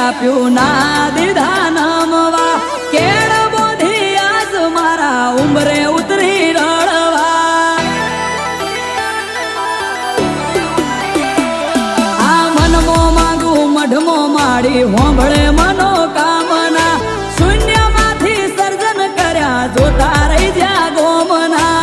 આપ્યું ના દીધા નમવા કેળ બોધી આજ મારા ઉંબરે ઉતરી રળવા આ મનમો માંગુ મઢમો માડી હોંભળે મનોકામના શૂન્યમાંથી સર્જન કર્યા જોતા રહી જ્યાં ગોમના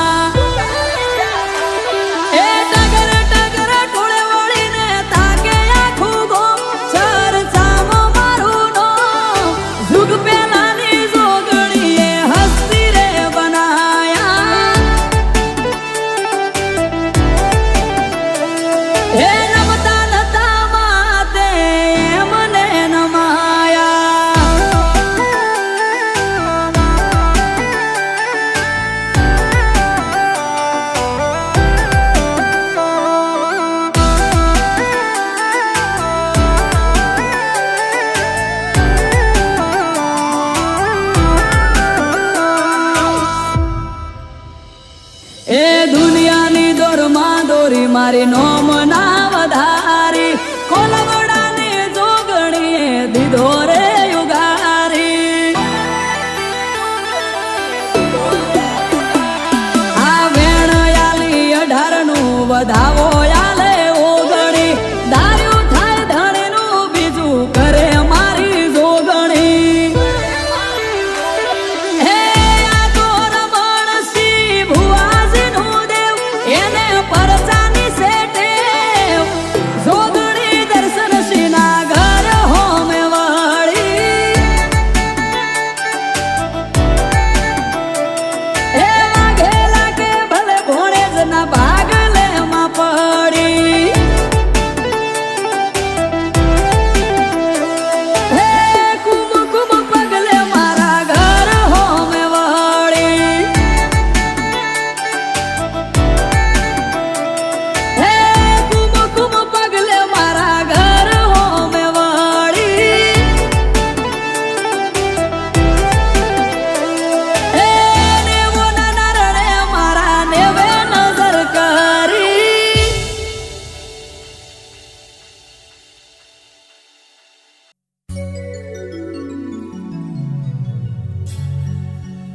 એ દુનિયાની દોરમાં દોરી મારી નોમ ના વધારી કોલવડાની જોગણીએ દીધો રે યુગારી આ વેણ યાલી 18 નું વધાવો યાલે ઓગણી દાર્યું થાય ધણીનું બીજું કરે મારી જોગણી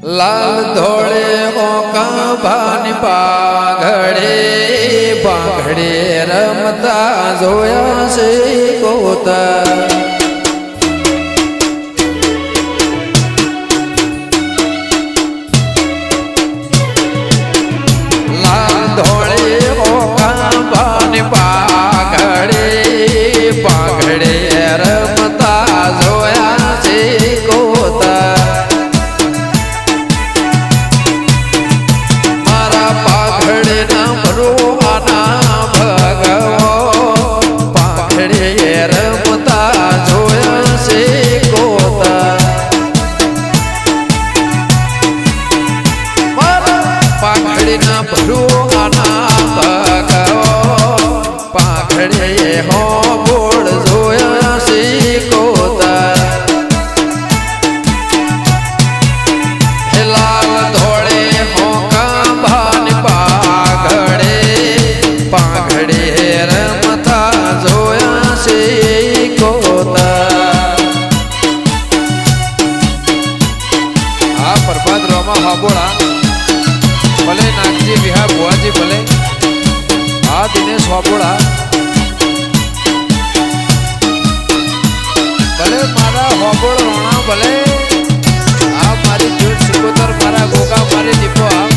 લાલ ધોળે હોકા ભાની પાઘડે પાઘડે રમતા જોયા છે કોતા લાલ ધોળે હોકા ભાની પાઘડે પાઘડે રમતા જોયા છે કોતા ભલે નાગજી વિહા ભુવાજી ભલે આ દિનેશ વાપોડા ભલે મારા વાપોડ રોણા ભલે આ મારી જોડ સિકોતર મારા ગોગા મારી દીપો આ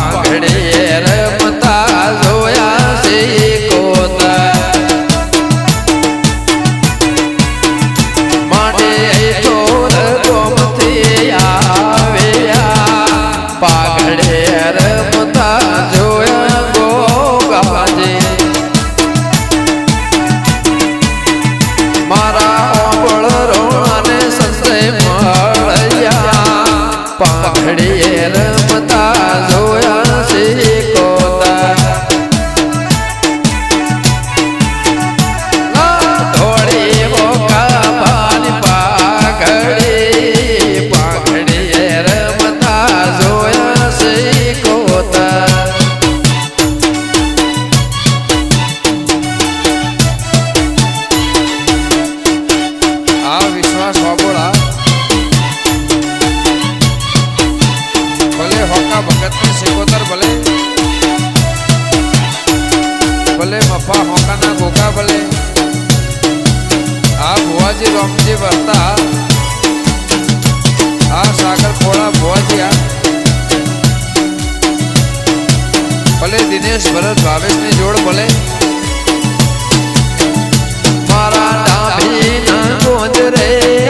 એ ભલે મફા હોકાના ગોગા ભલે આ ભુવાજી રામજી વર્તા આ સાગર ખોળા ભુવાજી આ ભલે દિનેશ ભરત ભાવેશની જોડ ભલે મારા ડાભીના ગોંજરે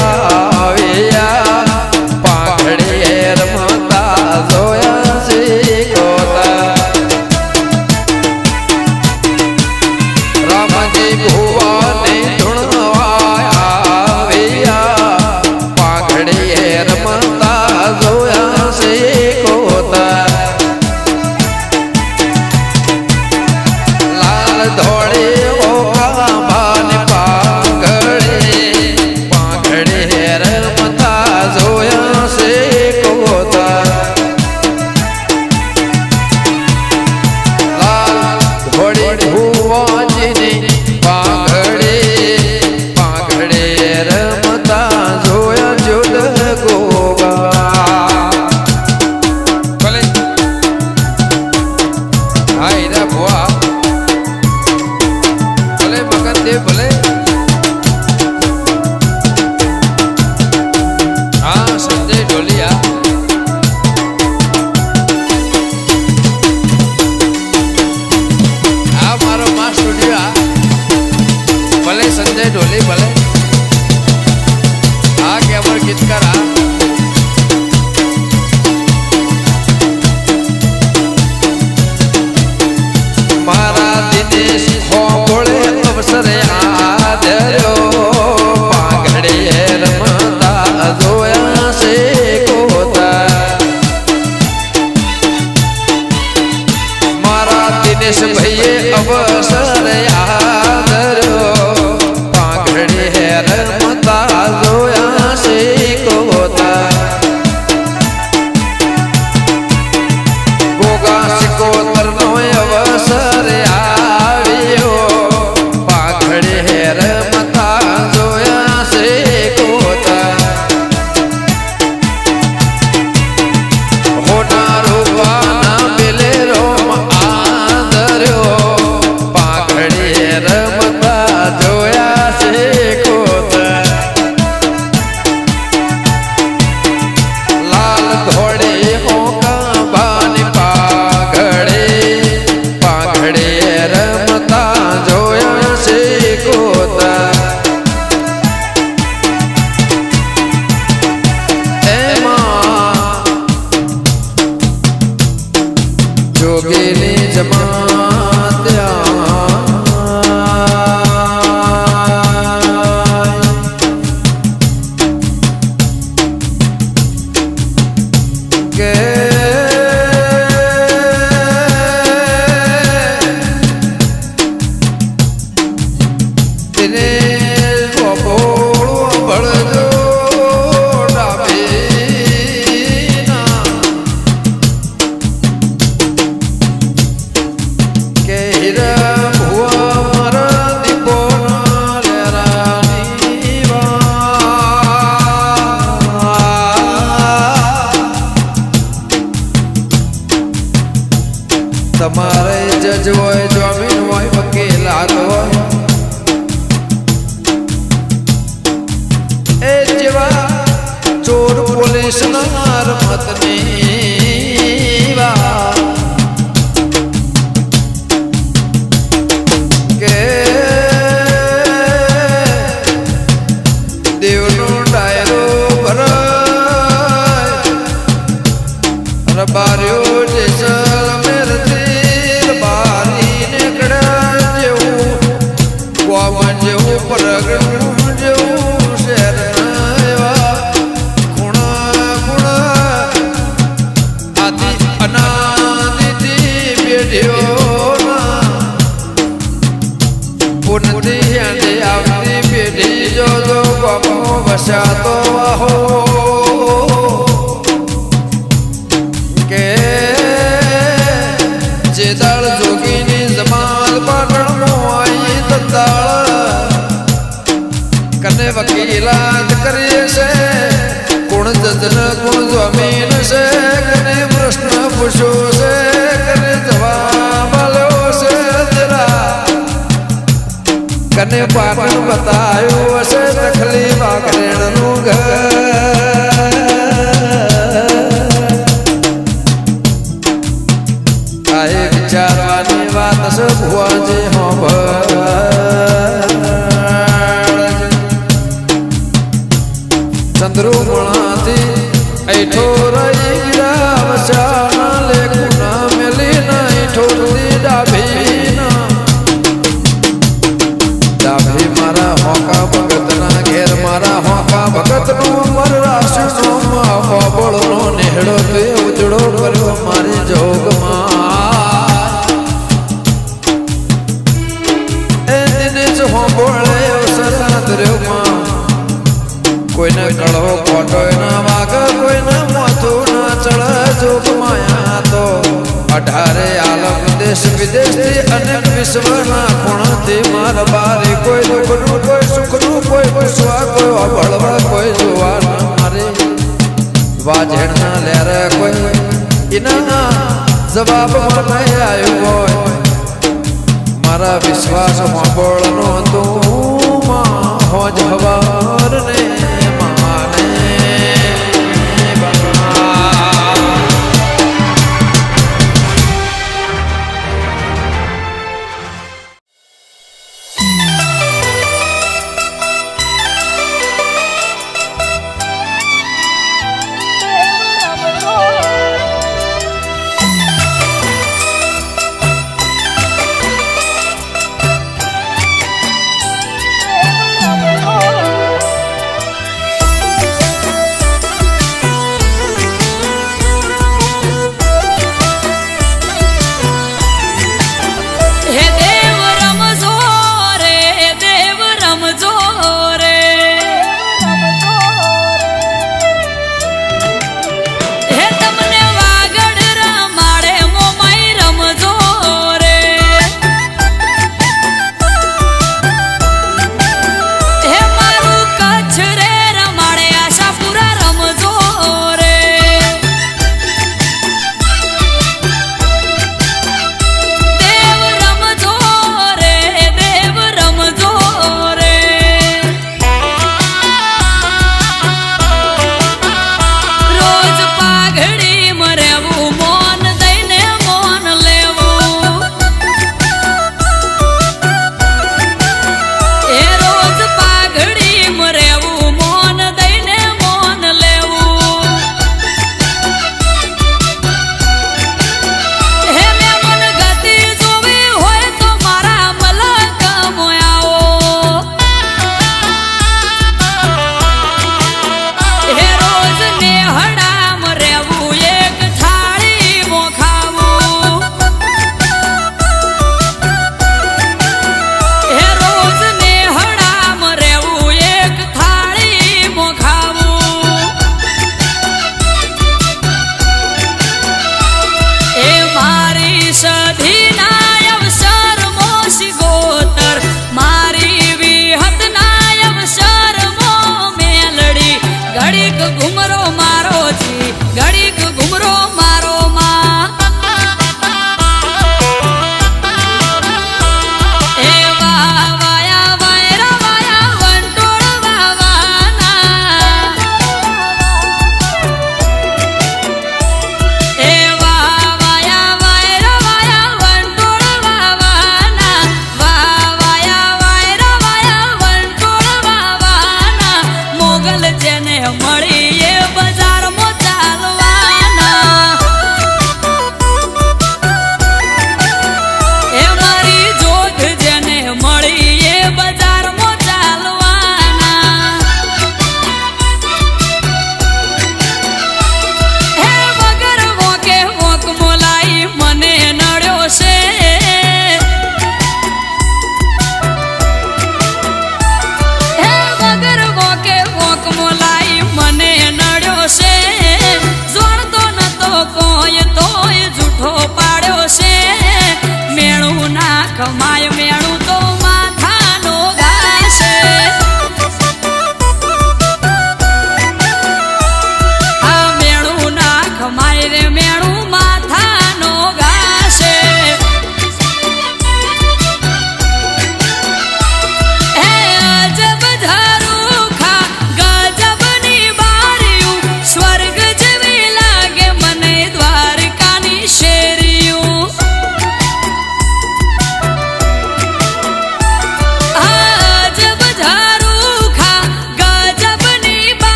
આવ્યા પાઘડીએ રમતા જોયા શીખોતા રામજી ભુવાને ધૂણવા આવ્યા પાઘડીએ રમતા જોયા શીખોતા ભલે હા સંજય ઢોલિયા આ મારો માં સ્ટુડિયો ભલે સંજય ઢોલી ભલે આ કેમર ગીતકાર આ મારા દિનેશ હોબળે અવસરે આદર્યો પાઘડીએ રમતા જોયા શીખોતા મારા દિનેશ ભાઈએ અવસરે આદર્યો પાઘડીએ રમતા જોયા શીખોતા ગોગા શીખોતરનો અવસર આવ્યો પાઘડીએ રમતા જોયા શીખોતા હોના રૂપાના પેલે રોમ આદર્યો પાઘડીએ રમતા જોયા શીખોતા લાલ ધોળી હોકા બાની પાઘડીએ રમતા જોયા શીખોતા એમાં જોગીની જમાત કે તેને ભોળો ભળજો ડાબીના કે હીરા ભુવા મારા દીપો લેરાની તમારે જજ હોય જમીન હોય વકીલાત હોય એ જેવા ચોર પોલીસ ના રમતની વાત કે દેવનો ડાયરો ભરાય રબાર્યો જેસલમેરથી રબારી નીકળ્યા જેવું ગોવા જેવું પરગણું જેવું શહેર એવા ખૂણા ખૂણા આદિ અનાદિથી પેઢીઓના પુનથી હેંડી આવતી પેઢી જોજો ગોમો વસાતો આહો કે જે દાળ જોગીની જમાલ પાટણમાં આવી તંદાળ કને વકીલાત કરીએ છે કોણ જજન કોણ જમીન છે કને પ્રશ્ન પૂછ્યો છે કને જવાબ આલ્યો છે જરા કને પાટણ બતાયું હશે તખલી વાઘરેણનું ઘર આ વિચારવાની વાત છે ભુવાજી ચંદ્રુમણાથી ऐठो रही गिरा वशाना लेकुना मेलीना ऐठो दी डाभी मारा होका भगतना घेर मारा होका भगतनो अमर राशनो बाबळनो नेहड़ो ते उजड़ो कर्यो मारी जोगમાં ए दिने जो होंबोळे अवसरा दर्योમાં कोઈને કળવો ખોટો ના વાગ કોઈને મોથું ના ચડે જોગ માયા તો 18 આલમ દેશ વિદેશથી અનેક વિશ્વના ખૂણથી માર બારી કોઈ દુઃખનું કોઈ સુખનું કોઈ પૂછવા કોઈ અબળવા કોઈ જોવા ના મારે વાજેણના લેરે કોઈ ઇના જવાબ મને આવ્યો હોય મારા વિશ્વાસ હોબળનો તું માં હોજ હવાર ને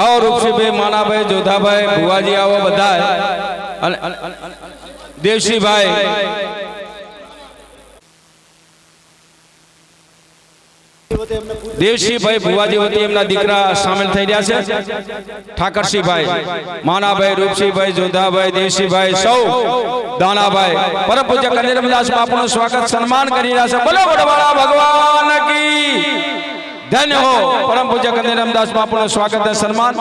આવો રૂપસીભાઈ, માનાભાઈ, જોધાભાઈ, ભુવાજી આવો બધા અને દેવસીભાઈ દેવસીભાઈ ભુવાજી વતી એમના દીકરા સામેલ થઈ રહ્યા છે. ઠાકરસિંહભાઈ, માનાભાઈ, રૂપસીભાઈ, જોધાભાઈ, દેવસીભાઈ સૌ દાનાભાઈ પરમ પૂજ્ય કનૈયાદાસ બાપુનું સ્વાગત સન્માન કરી રહ્યા છે. બોલો વડવાળા ભગવાન કી ધન્ય હો. પરમ પૂજ્ય કનૈયાદાસ બાપુનું સ્વાગત અને સન્માન.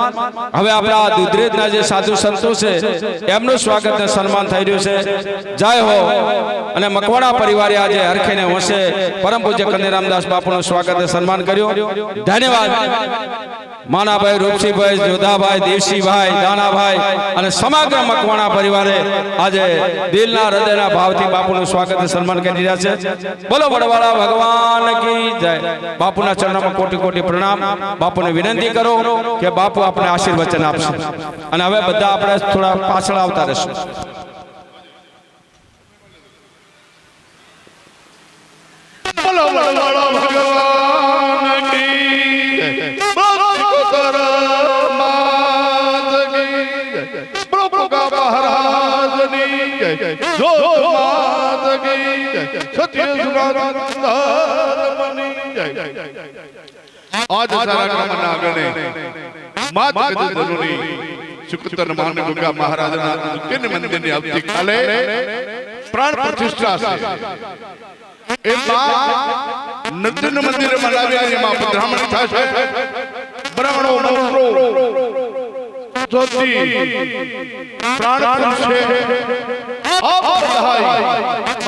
હવે આપણા દુધરેજના જે સાધુ સંતો છે એમનું સ્વાગત અને સન્માન થઈ રહ્યું છે. જય હો. અને મકવાણા પરિવારે આજે હરખેને હોશે પરમ પૂજ્ય કનૈયાદાસ બાપુનું સ્વાગત અને સન્માન કર્યું. ધન્યવાદ. માનાભાઈ, રૂપસીભાઈ, જોધાભાઈ, દેવસીભાઈ, દાનાભાઈ અને સમગ્ર મકવાણા પરિવારે આજે દિલના હૃદયના ભાવથી બાપુનું સ્વાગત અને સન્માન કરી રહ્યા છે. બોલો વડવાળા ભગવાન કી જય. બાપુના ચરણોમાં કોટી કોટી પ્રણામ. બાપુને વિનંતી કરો કે બાપુ આપણે આશીર્વચન આપશે. અને હવે બધા આપણે થોડા પાછળ આવતા રહેશું. બોલો વડવાળા ભગવાન કી જય. બોલો સિકોતર માત કી જય. બોલો ગોગા મહારાજની જય. જો માત કી જય. સત્ય સુરાનંદની જય. આજ સારા કામના ગણે માત ગજની સિકોતર માન ગોગા મહારાજના કિન મંદિરની આવતીકાલે પ્રાણ પ્રતિષ્ઠા છે. નદન મંદિર બનાવ્યા એમાં બ્રાહ્મણ થશે. બ્રાહ્મણો મંત્રો જોતી પ્રાણ પુરુષે આપ બધાય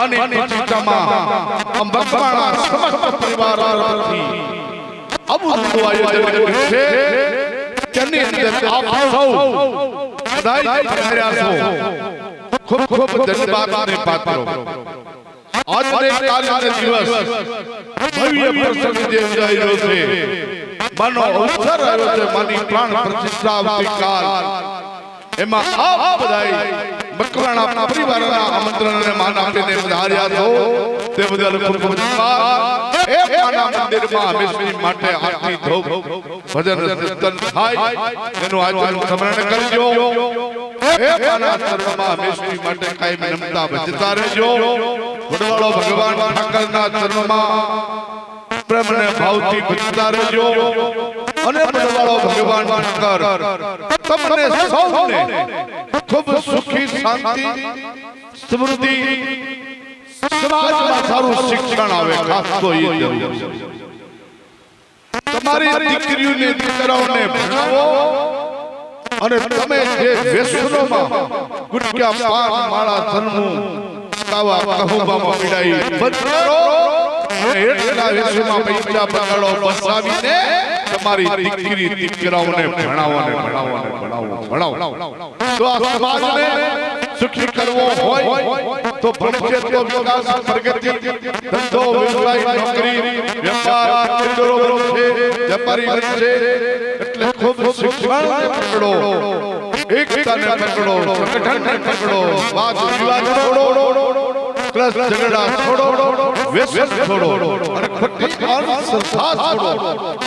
અને પ્રતિષ્ઠામાં અંબકવાણા સમસ્ત પરિવાર તરફથી અબુદુ આયોજન છે. તેની અંદર આપ સૌ બધાય પધાર્યા છો. ખૂબ ખૂબ ધન્યવાદને પાત્ર. આજને કાલના દિવસ ભવ્ય પ્રસંગ જે ઉજાઈ રહ્યો છે, માનો અવસર આવ્યો છે, માની પ્રાણ પ્રતિષ્ઠા આવતીકાલ. એમાં આપ બધાય મકવાણા પરિવારના આમંત્રણને માન આપીને પધાર્યા છો તે બદલ ખૂબ ખૂબ ધન્યવાદ. એ માના મંદિરમાં હંમેશની માટે આરતી ધૂપ ભજન કીર્તન થાય એનું આચરણ સ્મરણ કરજો. એ માના ચરણમાં હંમેશની માટે કાયમ નમતા ભજતા રહેજો. વડવાળો ભગવાન ઠાકરના ચરણમાં પ્રેમને ભાવથી ભજતા રહેજો. અને વડવાળો ભગવાન ઠાકર તમને સૌને ખૂબ સુખી, શાંતિ, સમૃદ્ધિ, સમાજમાં સારું શિક્ષણ આવે. ખાસ તો એ જરૂર છે. તમારી દીકરીઓને દીકરાઓને ભણાવો અને તમે જે વ્યસનોમાં ગુટકા, પાન, માળા, ધર્મું, કાવા, કહુબામાં પીડાઈ બંધ કરો અને એટલા વ્યસનમાં પૈસા બગાડો બસાવીને તમારી દીકરી દીકરાઓને ભણાવો. તો આ સમાજને સુખી કરવો હોય તો ભણશે તો વિકાસ, પ્રગતિ, ધંધો, વ્યવસાય, નોકરી, વેપાર છે, વેપારી બનશે. એટલે ખૂબ શિક્ષણ પકડો, એકતાને પકડો, સંગઠનને પકડો, વાદ વિવાદ છોડો, ક્લસ ઝઘડા છોડો, વ્યસન છોડો અને ખોટી અંધશ્રદ્ધા છોડો.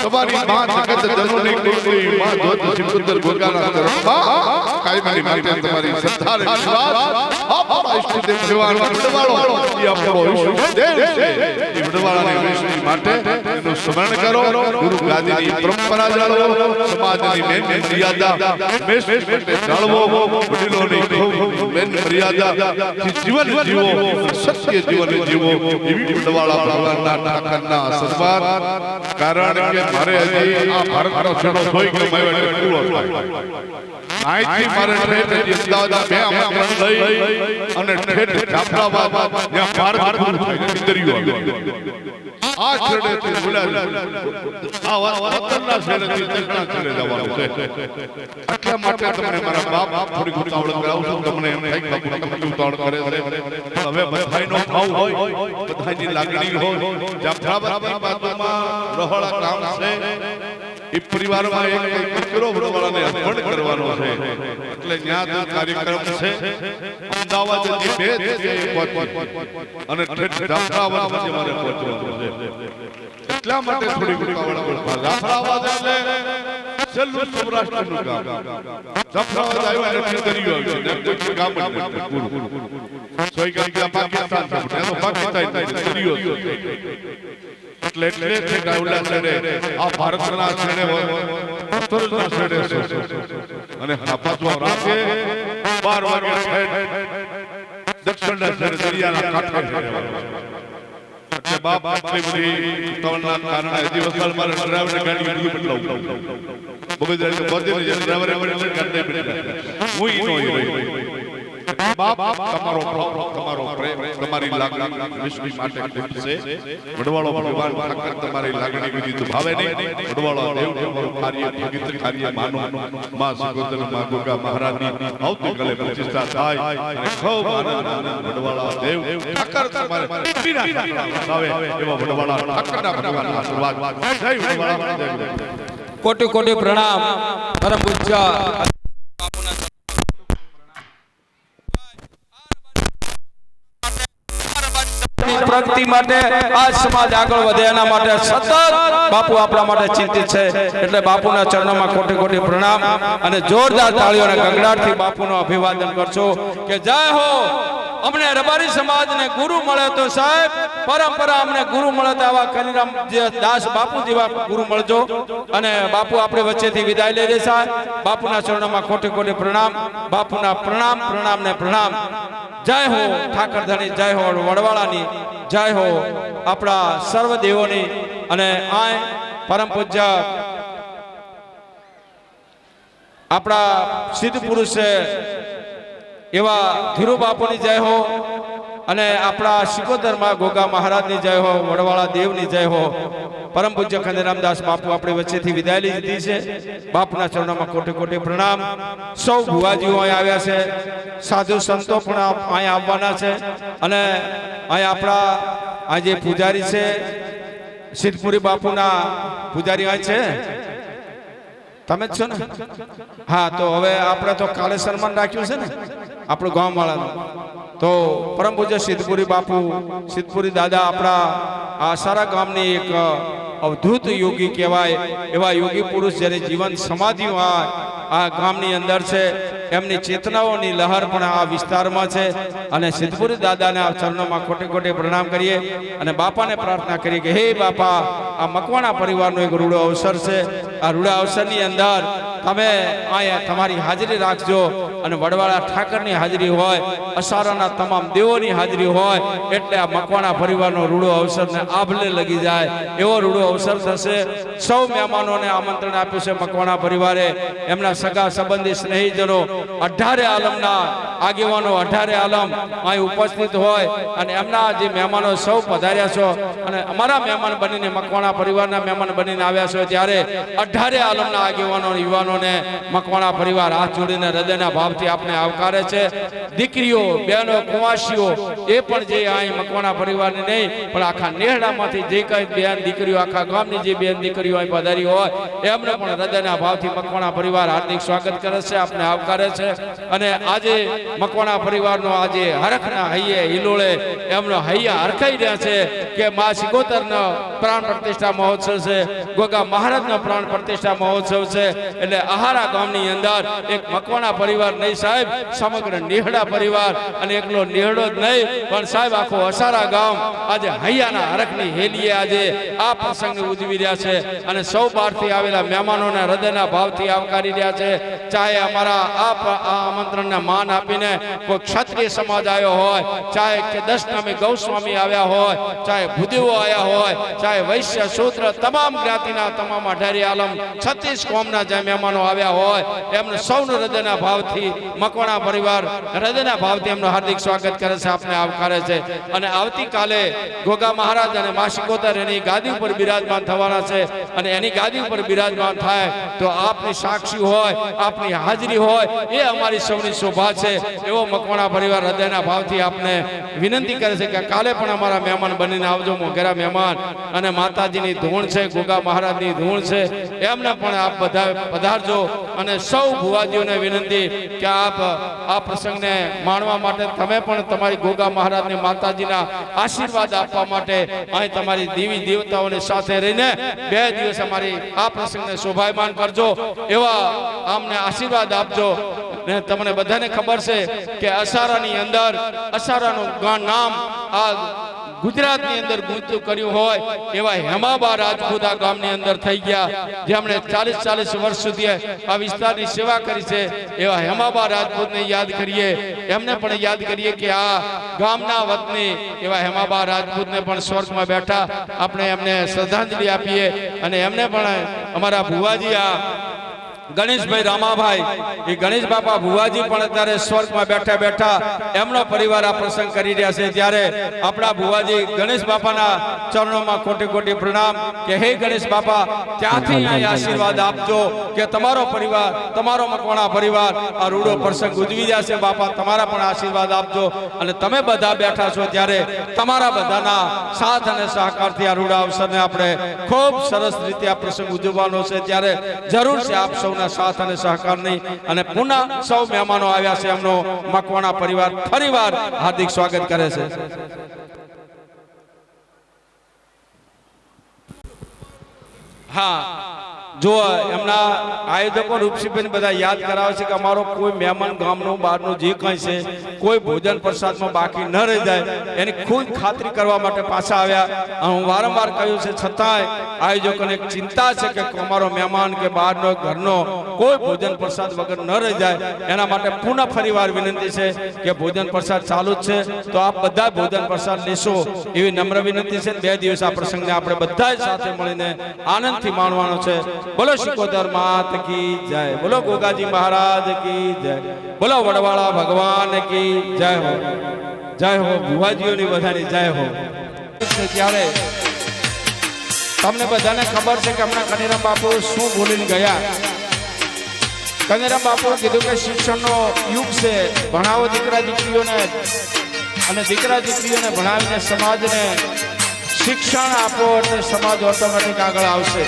તમારી માં જગત જનોની કુળની માં જોત સિકોતર ગોગાના તરફમાં કાયમી માટે તમારી શ્રદ્ધા અને વિશ્વાસ આપણા ઈષ્ટદેવ ભગવાન વડવાળો એ આપણો ઈષ્ટદેવ છે. એ વડવાળાની વિષ્ણુ માટે એનું સ્મરણ કરો. ગુરુ ગાદીની પરંપરા જાળવો. સમાજની મેન મર્યાદા હંમેશા માટે જાળવો. વડીલોની મેન મર્યાદા જીવન જીવો, સત્ય જીવન જીવો. એવી વડવાળા ભગવાનના ઠાકરના સન્માન. કારણ કે મારે હજી આ ભારતનો છેડો જોઈ કે મેં પૂરો થાય. અહીંથી મારે ઠેઠ અમદાવાદના બે આમંત્રણ લઈ અને ઠેઠ જાફરાબાદ જ્યાં ભારત પૂરું થાય ઇન્ટરવ્યુ આ છેડેથી બોલાવી આ વતનના છેડેથી દક્ષિણના છેડે જવાનું છે. એટલા માટે તમને મારા બાપ થોડી ઉતાવળ કરાવું છું. તમને એમ થાય કે બાપુ તમે ઉતાવળ કરે છે. હવે બધાયનો ભાવ હોય, બધાયની લાગણી હોય. જાફરાબાદની બાજુમાં રોહળા ગામ છે. એ પરિવારમાં એક દીકરો વડવાળાને અર્પણ કરવાનો છે. એટલે ત્યાં કાર્યક્રમ છે. અમદાવાદથી બે અને જાફરાબાદ સુધી મારે પહોંચવાનું છે. એટલા માટે થોડી ઉતાવળ જાફરાબાદ એટલે છેલ્લું સૌરાષ્ટ્રનું ગામ જફરાબાદ આવ્યું એટલે દરિયો આવ્યો ને કોઈ ગામ જ નથી પૂરું સોય ગામ ત્યાં પાકિસ્તાન છે એનો પાકિસ્તાન દરિયો છે એટલે છે ગાવડા છેડે આ ભારતના છેડે અસ્તરના છેડે અને પાછો રાતે 12 વાગે દક્ષિણના છેડે દરિયાના કાંઠે એટલે બાપ આટલી બધી તવલના કારણે હજી વસાલ મારે ડ્રાઈવરને ગાડી બીજી બદલાવું બગેદારી તો બધે ડ્રાઈવરે બદલે ગાડી બદલે હું ઈ નો રહી બાપ તમારો પ્રેમ તમારી લાગણી વિશ્વ માટે ખૂબ છે વડવાળો ભગવાન ઠાકર તમારી લાગણી વિધિ તો ભાવે નહીં વડવાળો દેવ તમારું કાર્ય ભગીત કાર્ય માનો માં સુગોતર માં ગોગા મહારાજની આવતીકાલે પ્રતિષ્ઠા થાય અને ખૂબ આનંદ વડવાળા દેવ ઠાકર તમારે બિના આવે એવા વડવાળા ઠાકરના ભગવાનના આશીર્વાદ જય વડવાળા જય કોટી કોટી પ્રણામ પરમ પૂજ્ય પ્રગતિ માટે આ સમાજ આગળ વધે એના માટે સતત બાપુ આપણા માટે ચિંતિત છે એટલે બાપુના ચરણોમાં કોટી કોટી પ્રણામ અને જોરદાર તાળીઓ અને ગગડાટથી બાપુનું અભિવાદન કરશો કે જય હો અમને રબારી સમાજને ગુરુ મળે તો સાહેબ પરંપરા અમને ગુરુ મળે તો આવા કનીરામ દાસ બાપુ જેવા ગુરુ મળજો અને બાપુ આપણે વચ્ચેથી વિદાય લઈ લે સાહેબ બાપુના ચરણોમાં કોટી કોટી પ્રણામ બાપુના પ્રણામ પ્રણામ ને પ્રણામ જય હો ઠાકર ધણી જય હો વડવાળાની જય હો આપણા સર્વ દેવોની અને આ પરમ પૂજ્ય આપણા સિદ્ધ પુરુષ છે એવા ધીરુ બાપુની જય હો અને આપણા શિકોતરમાં ગોગા મહારાજની જય હો વડવાળા દેવની જય હો પરમ પૂજ્ય ખંડેરામદાસ બાપુ આપણી વચ્ચેથી વિદાય લીધી છે બાપુના ચરણોમાં કોટી કોટી પ્રણામ સૌ ભુવાજીઓ અહીં આવ્યા છે સાધુ સંતો પણ અહીં આવવાના છે અને અહીં આપણા આ જે પૂજારી છે સિદ્ધપુરી બાપુના પૂજારી અહીં છે તમે જ છો ને હા તો હવે આપણે તો કાલે સન્માન રાખ્યું છે ને આપણું ગામવાળાનું તો પરમ પૂજ્ય સિદ્ધપુરી બાપુ સિદ્ધપુરી દાદા આપણા આ સારા ગામની એક અવધૂત યોગી કહેવાય એવા યોગી પુરુષ જ્યારે જીવન સમાધિઓ આ ગામની અંદર છે એમની ચેતનાઓની લહેર પણ આ વિસ્તારમાં છે અને સિદ્ધપુરી દાદાને આ ચરણોમાં કોટી કોટી પ્રણામ કરીએ અને બાપાને પ્રાર્થના કરીએ કે હે બાપા આ મકવાણા પરિવારનો એક રૂડો અવસર છે આ રૂડા અવસરની અંદર તમે અહીંયા તમારી હાજરી રાખજો અને વડવાળા ઠાકરની હાજરી હોય અસારાના તમામ દેવોની હાજરી હોય એટલે આ મકવાણા પરિવારનો રૂડો અવસરને આભલે લગી જાય એવો રૂડો અવસર થશે સૌ મહેમાનોને આમંત્રણ આપ્યું છે મકવાણા પરિવારે એમના સગા સંબંધી સ્નેહીજનો 18 આલમના આગેવાનો 18 આલમ અહીં ઉપસ્થિત હોય અને એમના જે મહેમાનો સૌ પધાર્યા છો અને અમારા મહેમાન બનીને મકવાણા પરિવારના મહેમાન બનીને આવ્યા છો ત્યારે 18 આલમના આગેવાનો યુવાનોને મકવાણા પરિવાર હાથ જોડીને હૃદયના ભાવથી આપણે આવકારે છે દીકરીઓ બહેનો કુંવાસીઓ એ પણ જે અહીં મકવાણા પરિવારની નહીં પણ આખા નેહડામાંથી જે કઈ બેન દીકરીઓ આખા ગામની જે બેન દીકરીઓ અહીં પધારી હોય એમને પણ હૃદયના ભાવથી મકવાણા પરિવાર હાર્દિક સ્વાગત કરે છે આપણે આવકારે છે અને આજે મકવાણા પરિવારનો આજે હરખના હૈયે હિલોળે એમનો હૈયા હરખાઈ રહ્યા છે કે મા સિકોતરનો પ્રાણ પ્રતિષ્ઠા મહોત્સવ છે ગોગા મહારાજનો પ્રાણ પ્રતિષ્ઠા મહોત્સવ છે એટલે આહારા ગામની અંદર એક મકવાણા પરિવાર નહીં સાહેબ સમગ્ર નેહડા પરિવાર અને એકલો નેહડો જ નહીં પણ સાહેબ આખો અસારા ગામ આજે હૈયાના હરખની હેલીએ આજે આ પ્રસંગને ઉજવી રહ્યા છે અને સૌ બહારથી આવેલા મહેમાનોને હૃદયના ભાવથી આવકારી રહ્યા છે ચાહે અમારા આ આમંત્રણને માન આપીને કોઈ ક્ષત્રિય સમાજ આવ્યો હોય ચાહે કે 10 નામે ગૌસ્વામી આવ્યા હોય ચાહે ભૂદેવો આવ્યા હોય ચાહે વૈશ્ય શૂદ્ર તમામ જ્ઞાતિના તમામ 18 આલમ 36 કોમના જે મહેમાનો આવ્યા હોય એમને સૌનું હૃદયના ભાવથી મકવાણા પરિવાર હૃદયના ભાવથી એમનું હાર્દિક સ્વાગત કરે છે આપને આવકારે છે અને આવતીકાલે ગોગા મહારાજ અને મા સિકોતર એની ગાદી ઉપર બિરાજમાન થવાના છે અને એની ગાદી ઉપર બિરાજમાન થાય તો આપની સાક્ષી હોય આપ આપની હાજરી હોય એ અમારી સૌની શોભા છે એવો મકવાણા પરિવાર હૃદયના ભાવથી આપને વિનંતી કરે છે કે કાલે પણ અમારા મહેમાન બનીને આવજો મોઘેરા મહેમાન અને માતાજીની ધૂણ છે ગોગા મહારાજની ધૂણ છે એમને પણ આપ બધા પધારજો અને સૌ ભુવાજીઓને વિનંતી કે આપ આ પ્રસંગને માણવા માટે તમે પણ તમારી ગોગા મહારાજને માતાજીના આશીર્વાદ આપવા માટે અહીં તમારી દેવી દેવતાઓની સાથે રહીને 2 દિવસ અમારી આ પ્રસંગને શોભાયમાન કરજો એવા અમને આશીર્વાદ આપજો ને તમને બધાને ખબર છે કે અસારાની અંદર અસારાનું નામ આ ગુજરાતની અંદર ગુંજતું કર્યું હોય એવા હેમાબા રાજપૂત આ ગામની અંદર થઈ ગયા જેમણે 40 વર્ષ સુધી આ વિસ્તારની સેવા કરી છે એવા હેમાબા રાજપૂતને યાદ કરીએ એમને પણ યાદ કરીએ કે આ ગામના વતની એવા હેમાબા રાજપૂતને પણ સ્વર્ગમાં બેઠા આપણે એમને શ્રદ્ધાંજલિ આપીએ અને એમને પણ અમારા ભુવાજી આ ગણેશભાઈ રામાભાઈ એ ગણેશ બાપા ભુવાજી પણ અત્યારે સ્વર્ગમાં બેઠા બેઠા એમનો પરિવાર આ પ્રસંગ કરી રહ્યા છે ત્યારે આપણા ભુવાજી ગણેશ બાપાના ચરણોમાં કોટી કોટી પ્રણામ કે હે ગણેશ બાપા ત્યાંથી અહીં આશીર્વાદ આપજો કે તમારો પરિવાર તમારો મકવાણા પરિવાર આ રૂડો પ્રસંગ ઉજવી જશે બાપા તમારા પણ આશીર્વાદ આપજો અને તમે બધા બેઠા છો ત્યારે તમારા બધાના સાથ અને સહકારથી આ રૂડા અવસરને આપણે ખૂબ સરસ રીતે આ પ્રસંગ ઉજવવાનો છે ત્યારે જરૂર છે આપ સૌ સાથ અને સહકાર નહીં અને પુનઃ સૌ મહેમાનો આવ્યા છે એમનો મકવાણા પરિવાર ફરીવાર હાર્દિક સ્વાગત કરે છે હા જો એમના આયોજકો રૂપસીબેન બધા યાદ કરાવે છે કે અમારો કોઈ મહેમાન ગામનું બહારનું જે કંઈ છે કોઈ ભોજન પ્રસાદમાં બાકી ન રહી જાય એની ખુદ ખાતરી કરવા માટે પાછા આવ્યા હું વારંવાર કહ્યું છે છતાંય આયોજકોને એક ચિંતા છે કે અમારો મહેમાન કે બહારનો ઘરનો કોઈ ભોજન પ્રસાદ વગર ન રહી જાય એના માટે પુનઃ ફરીવાર વિનંતી છે કે ભોજન પ્રસાદ ચાલુ જ છે તો આપ બધા ભોજન પ્રસાદ લેશો એવી નમ્ર વિનંતી છે 2 દિવસ આ પ્રસંગને આપણે બધા સાથે મળીને આનંદથી માણવાનો છે બોલો શિકોતર માત કી જય બોલો ગોગાજી મહારાજ કી જય બોલો વડવાળા ભગવાન કી જય હો ભુવાજીઓની બધાની જય હો ત્યારે તમને બધાને ખબર છે કે હમણાં કનીરામ બાપુ શું બોલીને ગયા કનીરામ બાપુએ કીધું કે શિક્ષણનો યુગ છે ભણાવો દીકરા દીકરીઓને અને દીકરા દીકરીઓને ભણાવીને સમાજને શિક્ષણ આપો એટલે સમાજ ઓટોમેટિક આગળ આવશે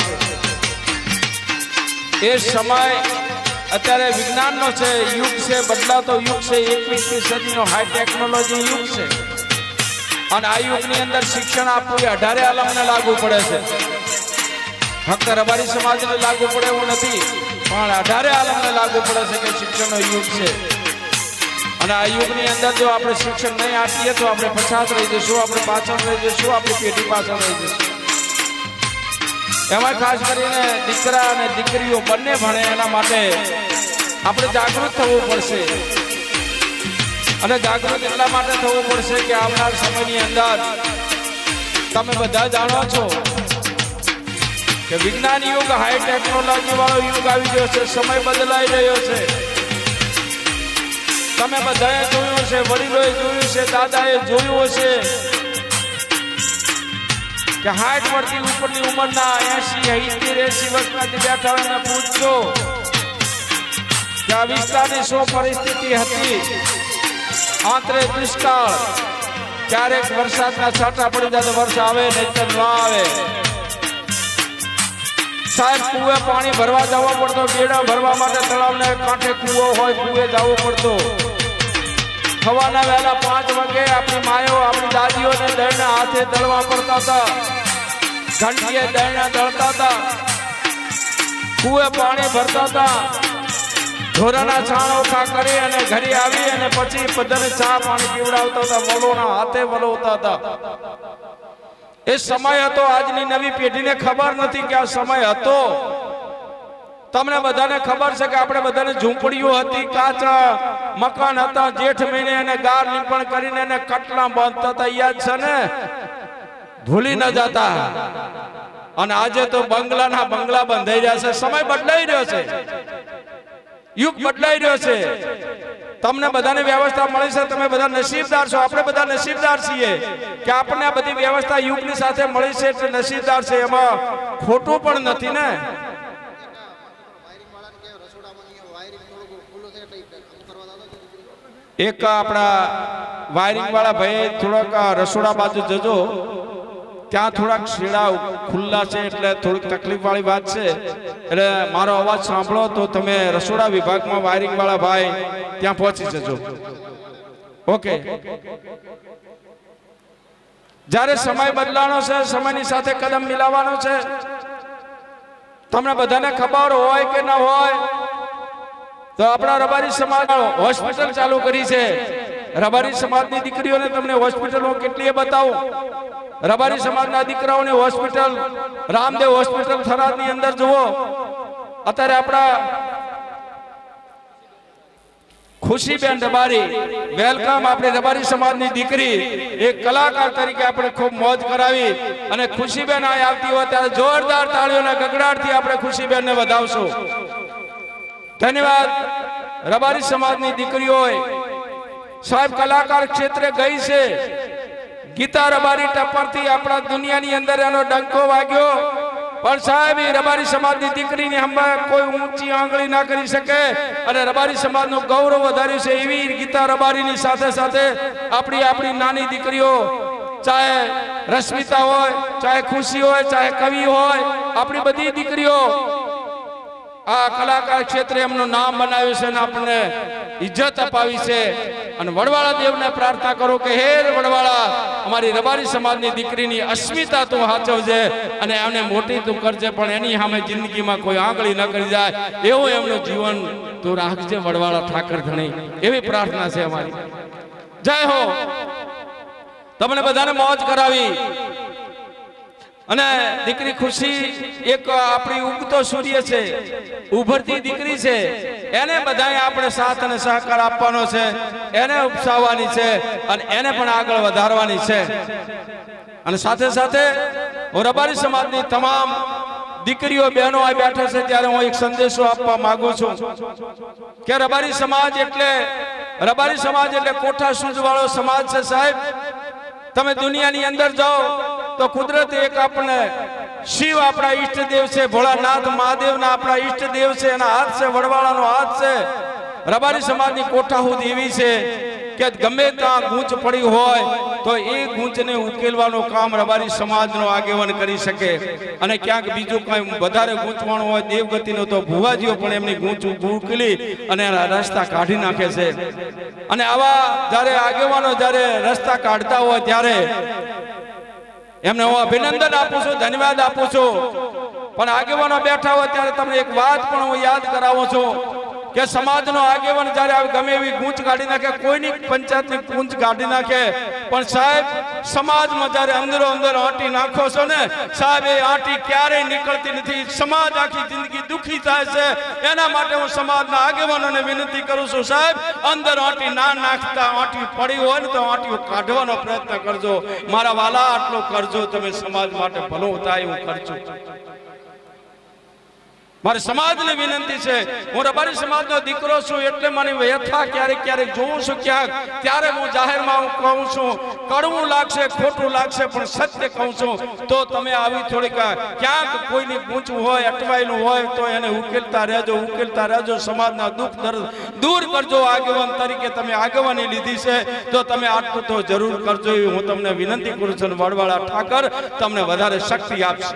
એ સમય અત્યારે વિજ્ઞાનનો છે યુગ છે બદલાતો યુગ છે 21મી સદીનો હાઈ ટેકનોલોજી યુગ છે અને આ યુગની અંદર શિક્ષણ આપવું એ 18 આલમને લાગુ પડે છે ફક્ત રબારી સમાજને લાગુ પડે એવું નથી પણ 18 આલમને લાગુ પડે છે કે શિક્ષણનો યુગ છે અને આ યુગની અંદર જો આપણે શિક્ષણ નહીં આપીએ તો આપણે પછાત રહી જઈશું આપણે પાછળ રહી જઈશું આપણી પેઢી પાછળ રહી જઈશું એમાં ખાસ કરીને દીકરા અને દીકરીઓ બંને ભણે એના માટે આપણે જાગૃત થવું પડશે અને જાગૃત એટલા માટે થવું પડશે કે આવનાર સમયની અંદર તમે બધા જાણો છો કે વિજ્ઞાન યુગ હાઈ ટેકનોલોજી વાળો યુગ આવી ગયો છે સમય બદલાઈ રહ્યો છે તમે બધાએ જોયું છે વડીલોએ જોયું છે દાદાએ જોયું હશે કે 60 વર્ષથી ઉપરની ઉંમરના 80 વર્ષના જે બેઠા હોય એને પૂછજો કે આ વિસ્તારની શું પરિસ્થિતિ હતી આંતરે દુષ્કાળ ક્યારેક વરસાદના છાંટા પડી જાય તો વર્ષ આવે નહીં તો ન આવે સાહેબ કુએ પાણી ભરવા જવો પડતો બેડા ભરવા માટે તળાવને કાંઠે કુવો હોય કુએ જવું પડતો સવારના વહેલા 5 વાગે આપણી માયો આપણી દાદીઓને દળના હાથે દળવા પડતા હતા ઘંટીએ દળના દળતા હતા કુએ પાણી ભરતા હતા ઢોરાના છાણ ઓખા કરી અને ઘરે આવી અને પછી બધાને ચા પાણી પીવડાવતા હતા વલોના હાથે વલોવતા હતા એ સમય હતો આજની નવી પેઢીને ખબર નથી કે આ સમય હતો તમને બધાને ખબર છે કે આપણે બધાને ઝૂંપડીઓ હતી કાચા મકાન હતા જેઠ મહિને અને ગાર લીપણ કરીને એને કટલા બાંધતા હતા યાદ છે ને ભૂલી ન જતા અને આજે તો બંગલાના બંગલા બંધાઈ રહ્યા છે સમય બદલાઈ રહ્યો છે યુગ બદલાઈ રહ્યો છે તમને બધાને વ્યવસ્થા મળી છે તમે બધા નસીબદાર છો આપણે બધા નસીબદાર છીએ કે આપણને આ બધી વ્યવસ્થા યુગની સાથે મળી છે એટલે નસીબદાર છે એમાં ખોટું પણ નથી ને એક આપણા વાયરિંગ વાળા ભાઈ થોડાક રસોડા બાજુ જજો, ત્યાં થોડાક શેડા ખુલ્લા છે એટલે થોડીક તકલીફ વાળી વાત છે, એટલે મારો અવાજ સાંભળો તો તમે રસોડા વિભાગમાં વાયરિંગ વાળા ભાઈ ત્યાં પહોંચી જજો. ઓકે. જ્યારે સમય બદલાનો છે, સમયની સાથે કદમ મિલાવવાનો છે. તમને બધાને ખબર હોય કે ન હોય તો આપણા રબારી સમાજ હોસ્પિટલ ચાલુ કરી છે. રબારી સમાજની દીકરીઓને તમને હોસ્પિટલો કેટલી બતાવું. રબારી સમાજના દીકરાઓની હોસ્પિટલ રામદેવ હોસ્પિટલ થરાદની અંદર જુઓ. અત્યારે આપણા ખુશીબેન રબારી, વેલકમ. આપણી રબારી સમાજની દીકરી એક કલાકાર તરીકે આપણે ખૂબ મોજ કરાવી અને ખુશીબેન અહીં આવતી હોય ત્યારે જોરદાર તાળીઓના ગગડાટથી આપણે ખુશીબેનને વધાવશું. ધન્યવાદ. રબારી સમાજની દીકરીઓ સાહેબ કલાકાર ક્ષેત્રે ગઈ છે. ગીતા રબારી ટપ્પરથી આપણા દુનિયાની અંદર એનો ડંકો વાગ્યો, પણ સાહેબ એ રબારી સમાજની દીકરીની હંબા કોઈ ઊંચી આંગળી ના કરી શકે અને રબારી સમાજનું ગૌરવ વધાર્યું છે. એવી ગીતા રબારીની સાથે સાથે આપણી નાની દીકરીઓ, ચાહે રશ્મિતા હોય, ચાહે ખુશી હોય, ચાહે કવિ હોય, આપણી બધી દીકરીઓ આ કલાકાર ક્ષેત્રે એમનું નામ બનાવ્યું છે અને આપણને ઇજ્જત અપાવી છે. અને વડવાળા દેવને પ્રાર્થના કરો કે હે વડવાળા, અમારી રબારી સમાજની દીકરીની અસ્મિતા તું સાચવજે અને એમને મોટી તું કરજે, પણ એની સામે જિંદગીમાં કોઈ આંગળી ન કરી જાય એવું એમનું જીવન તું રાખજે વડવાળા ઠાકર ધણી. એવી પ્રાર્થના છે અમારી. જય હો. તમને બધાને મોજ કરાવી અને દીકરી ખુશી એક આપણી ઉગતો સૂર્ય છે, ઉભરતી દીકરી છે. એને બધાએ આપણે સાથ અને સહકાર આપવાનો છે, એને ઉપસાવવાની છે અને એને પણ આગળ વધારવાની છે. અને સાથે સાથે હું રબારી સમાજની તમામ દીકરીઓ બહેનો આ બેઠા છે ત્યારે હું એક સંદેશો આપવા માંગુ છું કે રબારી સમાજ એટલે કોઠા સૂઝ વાળો સમાજ છે. સાહેબ તમે દુનિયાની અંદર જાઓ તો કુદરત એક આપણે શિવ આપણા ઈષ્ટદેવ છે, ભોળાનાથ મહાદેવના આપણા ઈષ્ટદેવ છે, એના હાથ છે, વડવાળાનો હાથ છે. રબારી સમાજની કોઠાહૂદ એવી છે કે ગમે ત્યાં ગૂંચ પડી હોય તો એ ગૂંચને ઉકેલવાનું કામ રબારી સમાજનો આગેવાન કરી શકે. અને ક્યાંક બીજું કંઈ વધારે ગૂંચવાનું હોય દેવગતિનો તો ભુવાજીઓ પણ એમની ગૂંચ ઉકેલી અને એના રસ્તા કાઢી નાખે છે. અને આવા જ્યારે આગેવાનો જ્યારે રસ્તા કાઢતા હોય ત્યારે એમને હું અભિનંદન આપું છું, ધન્યવાદ આપું છું. પણ આગેવાનો બેઠા હોય ત્યારે તમને એક વાત પણ હું યાદ કરાવું છું કે સમાજનો આગેવાન જ્યારે ગમે એવી ગૂંચ કાઢી નાખે, કોઈની પંચાયતની ગૂંચ કાઢી નાખે, પણ સાહેબ સમાજમાં જ્યારે અંદરો અંદર આંટી નાખો છો ને સાહેબ, એ આંટી ક્યારેય નીકળતી નથી. સમાજ આખી જિંદગી દુખી થાય છે. એના માટે હું સમાજના આગેવાનોને વિનંતી કરું છું, સાહેબ અંદર આંટી ના નાખતા, આંટી પડી હોય ને તો આંટીઓ કાઢવાનો પ્રયત્ન કરજો. મારા વાલા આટલું કરજો, તમે સમાજ માટે ભલું થાય એવું કરજો. મારી સમાજની વિનંતી છે. હું રબારી સમાજનો દીકરો છું એટલે મને વ્યથા ક્યારેક જોઉં છું ક્યાંક, ત્યારે હું જાહેરમાં કહું છું. કડવું લાગશે, ખોટું લાગશે, પણ સત્ય કહું છું. તો તમે આવી થોડીક ક્યાંક કોઈની ગૂંચવું હોય, અટવાયેલું હોય તો એને ઉકેલતા રહેજો. સમાજના દુઃખ દર્દ દૂર કરજો. આગેવાન તરીકે તમે આગેવાની લીધી છે તો તમે આટલું તો જરૂર કરજો. હું તમને વિનંતી કરું છું. વડવાળા ઠાકર તમને વધારે શક્તિ આપશે.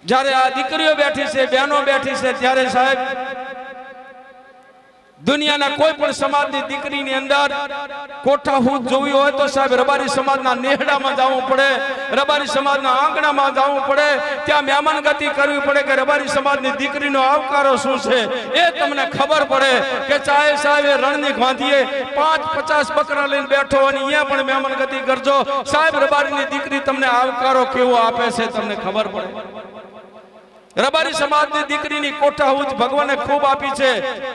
જ્યારે આ દીકરીઓ બેઠી છે, બહેનો બેઠી છે, ત્યારે સાહેબ દુનિયાના કોઈ પણ સમાજની દીકરીની અંદર કોઠાહૂદ જોવી હોય તો સાહેબ રબારી સમાજના નેહડામાં જવું પડે, રબારી સમાજના આંગણામાં જવું પડે, ત્યાં મહેમાનગતિ કરવી પડે કે રબારી સમાજની દીકરીનો આવકારો શું છે એ તમને ખબર પડે. કે ચાહે સાહેબ રણની ગાંધીએ 5-50 બકરા લઈને બેઠો અને અહીંયા પણ મહેમાનગતિ કરજો. સાહેબ રબારીની દીકરી તમને આવકારો કેવો આપે છે તમને ખબર પડે. રબારી સમાજની દીકરીની કોઠાહૂદ ભગવાને ખૂબ આપી છે,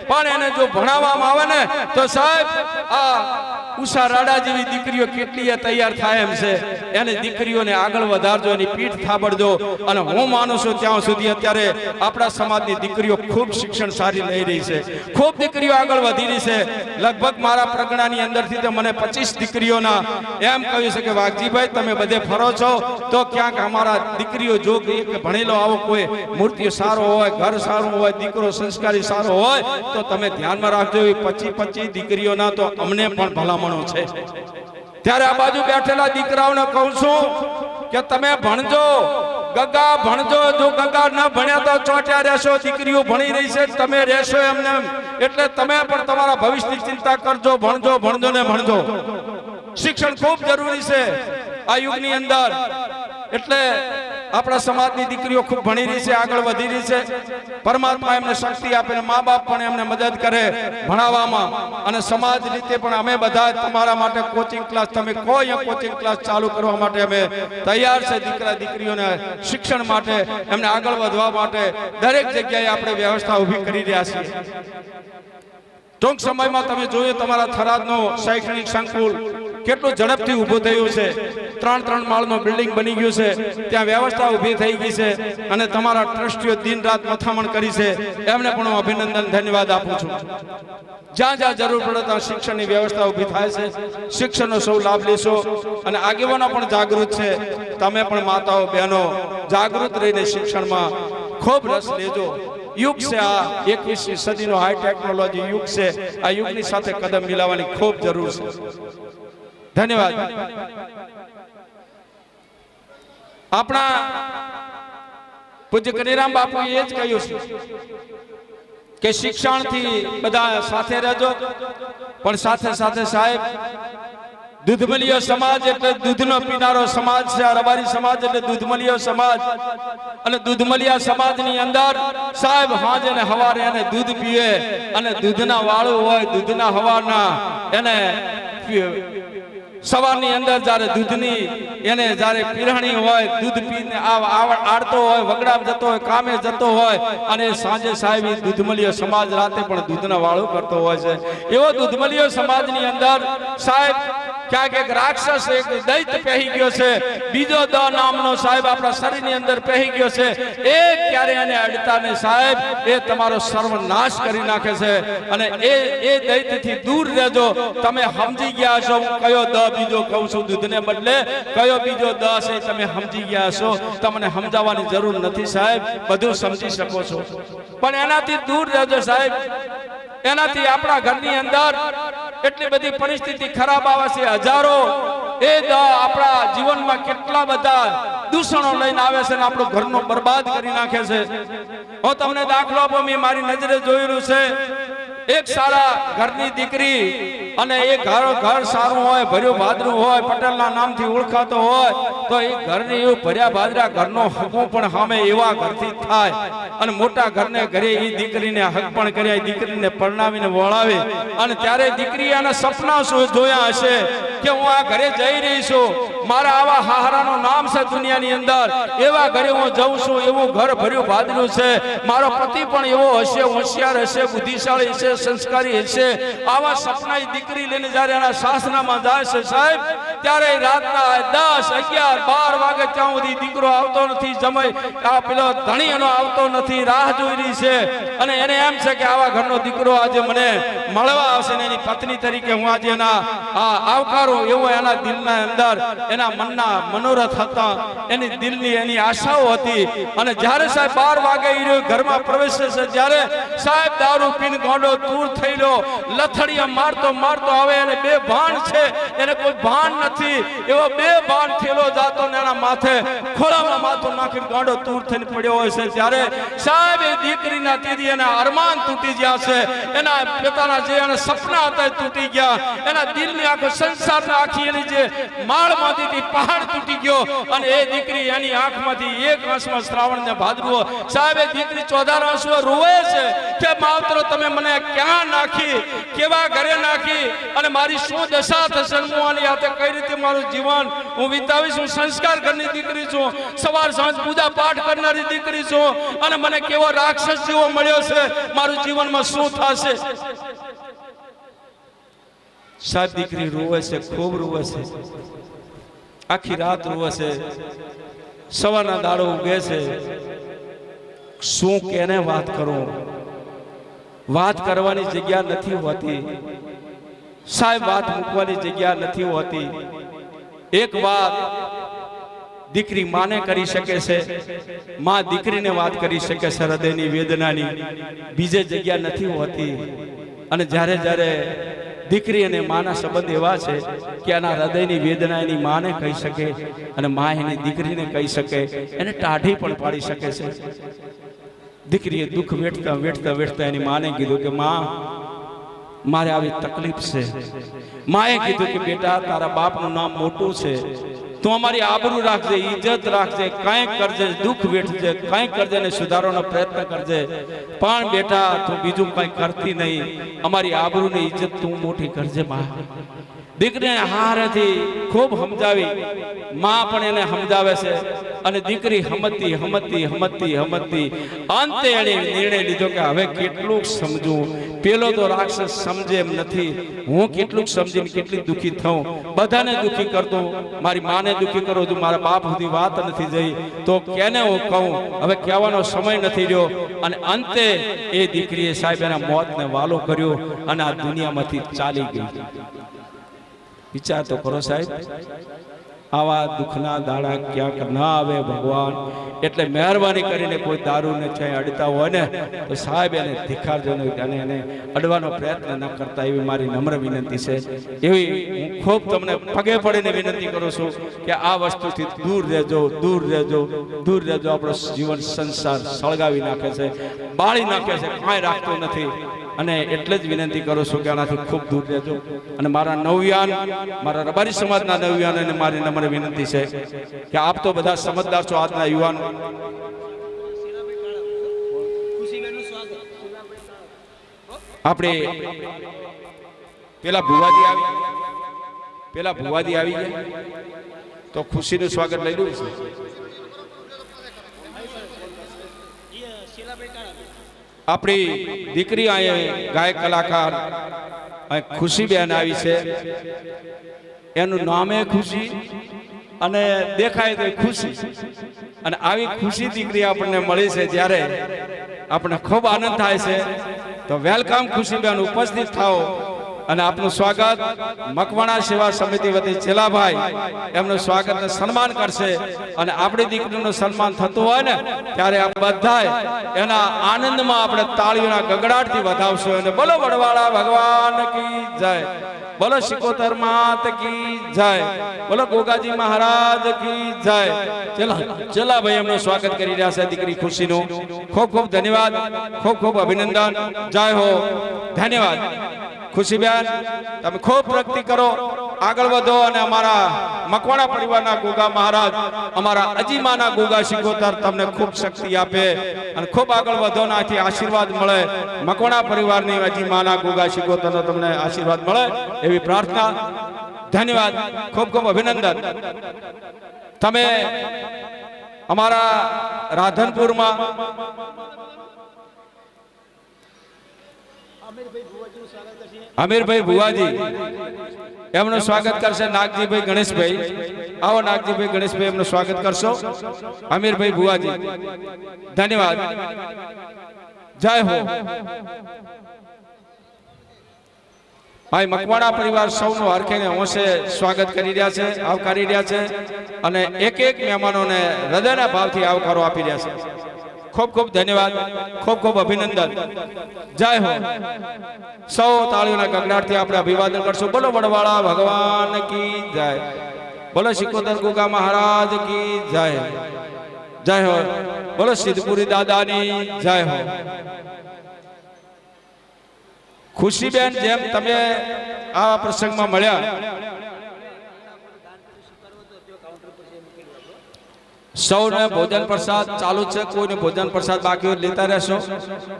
પણ એને જો ભણાવવામાં આવે ને તો સાહેબ આ ઉષા રાડા જેવી દીકરીઓ કેટલી તૈયાર થાય એમ છે. એને દીકરીઓને આગળ વધારજો, એની પીઠ થાબડજો. અને હું માનું છું ત્યાં સુધી અત્યારે આપણા સમાજની દીકરીઓ ખૂબ શિક્ષણ સારી લઈ રહી છે, ખૂબ દીકરીઓ આગળ વધી રહી છે. લગભગ મારા પ્રગણાની અંદરથી તો મને 25 દીકરીઓના એમ કહ્યું છે કે વાઘજીભાઈ તમે બધે ફરો છો તો ક્યાંક અમારા દીકરીઓ જો એક ભણેલો આવો કોઈ મૂર્તિ સારો હોય, ઘર સારું હોય, દીકરો સંસ્કારી સારો હોય તો તમે ધ્યાનમાં રાખજો. એ 25 દીકરીઓના તો અમને પણ ભલામણો છે. ત્યારે આ બાજુ બેઠેલા દીકરાઓને કહું છું કે તમે ભણજો, ગગા ભણજો. જો ગગા ન ભણ્યા તો ચોટ્યા રહેશો. દીકરીઓ ભણી રહી છે, તમે રહેશો એમને. એટલે તમે પણ તમારા ભવિષ્યની ચિંતા કરજો. ભણજો, ભણજો ને ભણજો. શિક્ષણ ખૂબ જરૂરી છે આ યુગની અંદર. એટલે આપણા સમાજની દીકરીઓ ખૂબ ભણી રહી છે, આગળ વધી રહી છે. પરમાત્મા એમને શક્તિ આપે, મા બાપ પણ એમને મદદ કરે ભણાવવામાં. અને સમાજ રીતે પણ અમે બધા તમારા માટે કોચિંગ ક્લાસ, તમે કોઈ કોચિંગ ક્લાસ ચાલુ કરવા માટે અમે તૈયાર છે. દીકરા દીકરીઓને શિક્ષણ માટે, એમને આગળ વધવા માટે દરેક જગ્યાએ આપણે વ્યવસ્થા ઊભી કરી રહ્યા છીએ. ટૂંક સમયમાં તમે જોયું તમારા થરાદનો શૈક્ષણિક સંકુલ કેટલું ઝડપથી ઊભું થયું છે. 3 માળનું બિલ્ડિંગ બની ગયું છે, ત્યાં વ્યવસ્થા ઊભી થઈ ગઈ છે. અને તમારા ટ્રસ્ટીઓ દિન રાત મથામણ કરી છે, એમને પણ હું અભિનંદન ધન્યવાદ આપું છું. જ્યાં જ્યાં જરૂર પડે ત્યાં શિક્ષણની વ્યવસ્થા ઊભી થાય છે. શિક્ષણનો સૌ લાભ લેશો. અને આગેવાનો પણ જાગૃત છે. તમે પણ માતાઓ બહેનો જાગૃત રહીને શિક્ષણમાં ખૂબ રસ લેજો. યુગ છે આ 21મી સદીનો હાઈ ટેકનોલોજી યુગ છે. આ યુગની સાથે કદમ મિલાવવાની ખૂબ જરૂર છે. ધન્યવાદ. આપણા પૂજ્ય કનીરામ બાપુ એ જ કહ્યું છે કે શિક્ષણથી બધા સાથે રહેજો, પણ સાથે સાથે સાહેબ દૂધમલીયો સમાજ એટલે દૂધનો પીનારો સમાજ છે. રબારી સમાજ એટલે દૂધમલીયો સમાજ. અને દૂધમલિયા સમાજની અંદર સાહેબ હાજે ને હવારે એને દૂધ પીવે. અને દૂધના વાળું હોય, દૂધના હવારના એને સવારની અંદર જ્યારે દૂધની એને જ્યારે પીરહણી હોય, દૂધ પીને આડતો હોય, વગડામ જતો હોય, કામે જતો હોય. અને સાંજે સાહેબ દૂધમલીયો સમાજ રાતે પણ દૂધના વાળું કરતો હોય છે. એવો દૂધમલીયો સમાજની અંદર સાહેબ ક્યાંક એક રાક્ષસ, એક દૈત પહેરી ગયો છે. બીજો દ નામનો સાહેબ આપણા શરીરની અંદર પહેરી ગયો છે. એ ક્યારે એને અડતા ને સાહેબ એ તમારો સર્વનાશ કરી નાખે છે. અને એ દૈતથી દૂર રહેજો. તમે સમજી ગયા છો હું કયો દ બીજો કહું છું દૂધને બદલે કયો બીજો દ છે તમે સમજી ગયા છો. તમને સમજાવવાની જરૂર નથી સાહેબ, બધું સમજી શકો છો. પણ એનાથી દૂર રહેજો સાહેબ. એનાથી આપણા ઘરની અંદર એટલી બધી પરિસ્થિતિ ખરાબ આવે છે. હજારો એ આપણા જીવનમાં કેટલા બધા દૂષણો લઈને આવે છે અને આપણું ઘરનો બરબાદ કરી નાખે છે. હું તમને દાખલો આપું, મેં મારી નજરે જોયેલું છે. એક સારા ઘરની દીકરી અને એ ઘર સારું હોય, ભર્યું ભાદરું હોય, પટેલના નામથી ઓળખાતો હોય તો એ ઘરની એવું ભર્યા ભાદરા ઘરનો હકું પણ સામે એવા ઘરથી થાય. અને મોટા ઘરને ઘરે એ દીકરીને હક પણ કર્યા, દીકરીને પરણાવીને વળાવે. અને ત્યારે દીકરી આના સપના જોયા હશે કે હું આ ઘરે જઈ રહી છું, મારા આવા હાહારાનું નામ છે દુનિયાની અંદર, એવા ઘરે હું જઉં છું, એવું ઘર ભર્યું ભાદરું છે. મારો પતિ પણ એવો હશે, હોશિયાર હશે, બુદ્ધિશાળી હશે, સંસ્કારી હશે. આવા સપના દીકરી લઈને જ્યારે એના સાસરામાં જાય છે સાહેબ, ત્યારે રાતના 10, 11, 12 વાગે ત્યાં સુધી દીકરો આવતો નથી. જમાઈ આ પેલો ધણી એનો આવતો નથી, રાહ જોઈ રહી છે. અને એને એમ છે કે આવા ઘરનો દીકરો આજે મને મળવા આવશે ને એની પત્ની તરીકે હું આજે એના આવકારો, એવો એના દિલના અંદર એના મનના મનોરથ હતા, એની દિલની એની આશાઓ હતી. અને જ્યારે સાહેબ 12 વાગે એ ઘરમાં પ્રવેશે છે, જ્યારે સાહેબ દારૂ પીને ગાંડો દૂર થયેલો લથડિયા મારતો મારતો આવે, એને બે ભાન છે, એને કોઈ ભાન નથી. એવો બે ભાન થયેલો જાતો ને એના માથે ખોળામાં માથું નાખીને ગાંડો દૂર થઈને પડ્યો હોય છે. ત્યારે સાહેબ એ દીકરીના દીદી એના અરમાન તૂટી ગયા છે, એના પિતાના જે એના સપના હતા તૂટી ગયા, એના દિલની આખો સંસારના આખી એની જે માળમાંથી પહાડ તૂટી ગયો. અને એ દીકરી એની આંખમાંથી એક આંસમાં શ્રાવણ ને ભાદરવો સાહેબ એ દીકરી 14 આંસુ રોવે છે કે માવતરો તમે મને ક્યાં નાખી, કેવા ઘરે નાખી, અને મારી શું દશા થશે, હું આની હાથે કઈ રીતે મારું જીવન હું વિતાવીશ. હું સંસ્કાર ઘરની દીકરી છું, સવાર સાંજ પૂજા પાઠ કરનારી દીકરી છું, અને મને કેવો રાક્ષસ જેવો મળ્યો છે, મારું જીવનમાં શું થશે. સાહેબ દીકરી રોવે છે, ખૂબ રોવે છે, આખી રાત રોવે છે, સવારના દાડો ઉગે છે. શું કેને વાત કરું? વાત કરવાની જગ્યા નથી હોતી સાહેબ, વાત મૂકવાની જગ્યા નથી હોતી. એક વાત દીકરી માને કરી શકે છે, માં દીકરીને વાત કરી શકે છે હૃદયની વેદનાની, બીજે જગ્યા નથી હોતી. અને જ્યારે જ્યારે દીકરી અને માના સંબંધ એવા છે કે આના હૃદયની વેદના એની માને કહી શકે અને માં એની દીકરીને કહી શકે, એને ટાઢી પણ પાડી શકે છે. દીકરીએ દુઃખ વેઠતા વેઠતા વેઠતા એની માને કીધું કે માં, મારે આવી તકલીફ છે. માએ કીધું કે બેટા, તારા બાપનું નામ મોટું છે, તું અમારી આબરૂ રાખજે, ઇજ્જત રાખજે, કાંઈક કરજે, દુઃખ વેઠજે, કાંઈક કરજે અને સુધારવાનો પ્રયત્ન કરજે. પણ બેટા, તું બીજું કાંઈ કરતી નહીં, અમારી આબરૂ ને ઇજ્જત તું મોટી કરજે. માં દીકરીને હારેથી ખૂબ સમજાવી, માં પણ એને સમજાવે છે અને દીકરી હમતી હમતી હમતી હમતી અંતે એણે નિર્ણય લીધો કે હવે કેટલું સમજવું. પેલો તો રાક્ષસ સમજે એમ નથી, હું કેટલું સમજીને કેટલી દુઃખી થઉં, બધાને દુઃખી કરતો, મારી માને દુઃખી કરું છું, મારા બાપ સુધી વાત નથી જઈ તો કેને હું કહું, હવે કહેવાનો સમય નથી રહ્યો. અને અંતે એ દીકરીએ સાહેબ એના મોતને વાલો કર્યો અને આ દુનિયામાંથી ચાલી ગઈ. વિચાર તો કરો સાહેબ, આવા દુઃખના દાડા ક્યાંક ના આવે ભગવાન. એટલે મહેરબાની કરીને કોઈ દારૂને છે અડતા હોય ને તો સાહેબ એને ધિખારજો અને એને અડવાનો પ્રયત્ન ન કરતા, એવી મારી નમ્ર વિનંતી છે. એવી હું ખૂબ તમને પગે પડીને વિનંતી કરું છું કે આ વસ્તુથી દૂર રહેજો, દૂર રહેજો, દૂર રહેજો. આપણો જીવન સંસાર સળગાવી નાખે છે, બાળી નાખે છે, કાંઈ રાખતું નથી. અને એટલે જ વિનંતી કરું છું કે આનાથી ખૂબ દૂર રહેજો. અને મારા નવયાન, મારા રબારી સમાજના નવયાનોને મારી નમ્ર વિનંતી છે કે આપ તો બધા સમજદાર છો, આજના યુવાનો. આપણે પેલા ભુવાજી આવી ગયા તો ખુશીનું સ્વાગત લઈ લઉં છું. આપણી દીકરી અહીંયા ગાયક કલાકાર ખુશીબેન આવી છે, એનું નામે ખુશી અને દેખાય તો ખુશી. અને આવી ખુશી દીકરી આપણને મળી છે જ્યારે આપણને ખૂબ આનંદ થાય છે. તો વેલકમ ખુશીબેન, ઉપસ્થિત થાઓ અને આપનું સ્વાગત મકવાણા સેવા સમિતિ વતી ચેલાભાઈ એમનું સ્વાગત અને સન્માન કરશે. અને આપણી દીકરીનું સન્માન થતું હોય ને ત્યારે આ બધાય એના આનંદમાં આપણે તાળીઓના ગગડાટથી વધાવશું. અને બોલો વડવાળા ભગવાન કી જય, બોલો શિકોતર માત કી જય, બોલો ગોગાજી મહારાજ કી જય. ચેલાભાઈ એમનું સ્વાગત કરી રહ્યા છે દીકરી ખુશીનું. ખૂબ ખૂબ ધન્યવાદ, ખૂબ ખૂબ અભિનંદન. જય હો, ધન્યવાદ. ખુશીબેન, તમે ખૂબ પ્રગતિ કરો, આગળ વધો અને અમારા મકવાણા પરિવારના ગોગા મહારાજ, અમારા અજીમાના ગોગા શિકોતર તમને ખૂબ શક્તિ આપે અને ખૂબ આગળ વધો ને આથી આશીર્વાદ મળે. મકવાણા પરિવારની અજીમાના ગોગા શિકોતરનો તમને આશીર્વાદ મળે એવી પ્રાર્થના. ધન્યવાદ, ખૂબ ખૂબ અભિનંદન. તમે અમારા રાધનપુરમાં અમીરભાઈ ભુવાજી એમનું સ્વાગત કરશે. નાગજીભાઈ ગણેશભાઈ, આવો નાગજીભાઈ ગણેશભાઈ એમનું સ્વાગત કરશો. અમીરભાઈ ભુવાજી, ધન્યવાદ. જય હો. ભાઈ મકવાણા પરિવાર સૌનું હરખેને હોંશે સ્વાગત કરી રહ્યા છે, આવકારી રહ્યા છે અને એક એક મહેમાનોને હૃદયના ભાવથી આવકારો આપી રહ્યા છે. ખૂબ ખૂબ ધન્યવાદ, ખૂબ ખૂબ અભિનંદન. જય હો. સૌ તાળીઓના ગગડાટથી આપણે અભિવાદન કરશું. બોલો વડવાળા ભગવાન કી જય, બોલો શિકોતર ગોગા મહારાજ કી જય. જય હો. બોલો સિદ્ધપુરી દાદાની જય હો. ખુશીબેન, જેમ તમે આ પ્રસંગમાં મળ્યા, સૌને ભોજન પ્રસાદ ચાલુ છે, કોઈને ભોજન પ્રસાદ બાકી હોય લેતા રહેશો.